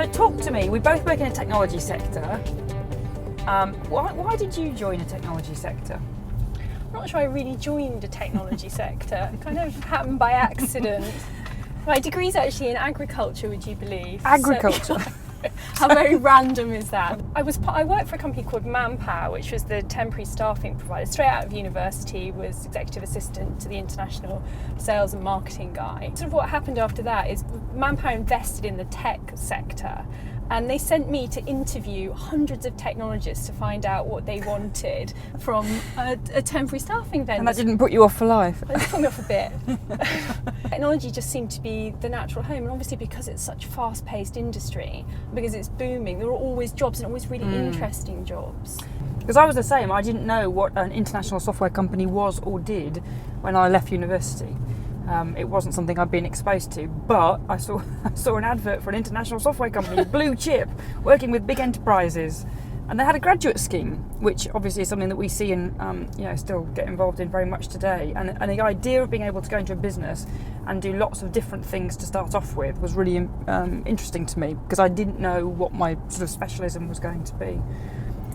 So talk to me. We both work in a technology sector. Why did you join a technology sector? I'm not sure I really joined a technology sector. It kind of happened by accident. My degree's actually in agriculture, would you believe? Agriculture? So, how very random is that? I worked for a company called Manpower, which was the temporary staffing provider. Straight out of university, was executive assistant to the international sales and marketing guy. Sort of what happened after that is Manpower invested in the tech sector, and they sent me to interview hundreds of technologists to find out what they wanted from a temporary staffing vendor. And that didn't put you off for life? It put me off a bit. Technology just seemed to be the natural home, and obviously because it's such a fast-paced industry, because it's booming, there are always jobs and always really interesting jobs. Because I was the same. I didn't know what an international software company was or did when I left university. It wasn't something I'd been exposed to, but I saw an advert for an international software company, blue chip, working with big enterprises, and they had a graduate scheme, which obviously is something that we see and still get involved in very much today. And the idea of being able to go into a business and do lots of different things to start off with was really interesting to me, because I didn't know what my sort of specialism was going to be.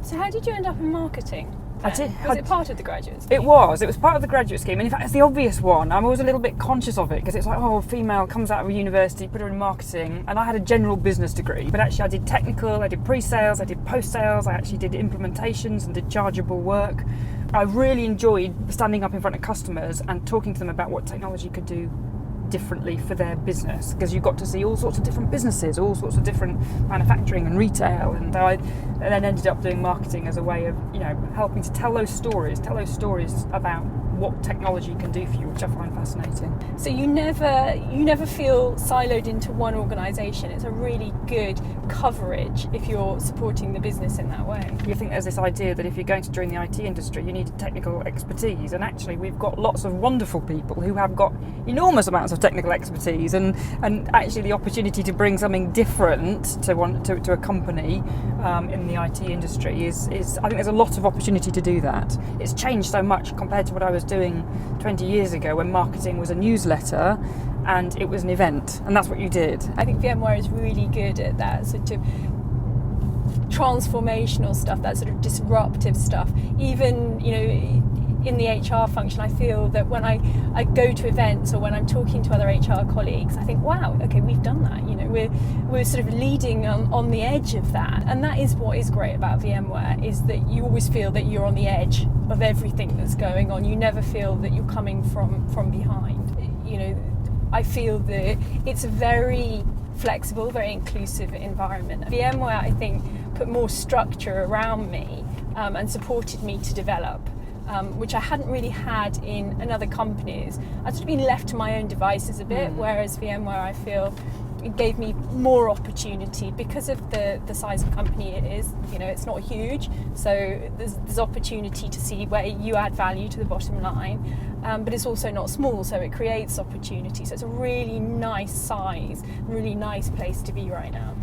So how did you end up in marketing? I did. Was it part of the graduate scheme? It was part of the graduate scheme, and in fact it's the obvious one. I'm always a little bit conscious of it, because it's like, oh, a female comes out of a university, put her in marketing, and I had a general business degree, but actually I did technical, I did pre-sales, I did post-sales, I actually did implementations and did chargeable work. I really enjoyed standing up in front of customers and talking to them about what technology could do differently for their business, because you got to see all sorts of different businesses, all sorts of different manufacturing and retail, and I then ended up doing marketing as a way of helping to tell those stories about what technology can do for you, which I find fascinating. So you never feel siloed into one organisation. It's a really good coverage if you're supporting the business in that way. You think there's this idea that if you're going to join the IT industry, you need technical expertise, and actually we've got lots of wonderful people who have got enormous amounts of technical expertise, and actually the opportunity to bring something different to a company in the IT industry is I think there's a lot of opportunity to do that. It's changed so much compared to what I was doing 20 years ago, when marketing was a newsletter and it was an event, and that's what you did. I think VMware is really good at that sort of transformational stuff, that sort of disruptive stuff. Even in the HR function, I feel that when I go to events or when I'm talking to other HR colleagues, I think, wow, okay, we've done that. We're sort of leading on the edge of that, and that is what is great about VMware, is that you always feel that you're on the edge of everything that's going on. You never feel that you're coming from behind. I feel that it's a very flexible, very inclusive environment. VMware, I think, put more structure around me and supported me to develop. Which I hadn't really had in other companies. I'd sort of been left to my own devices a bit, whereas VMware, I feel, it gave me more opportunity because of the size of company it is. It's not huge, so there's opportunity to see where you add value to the bottom line, but it's also not small, so it creates opportunity. So it's a really nice size, really nice place to be right now.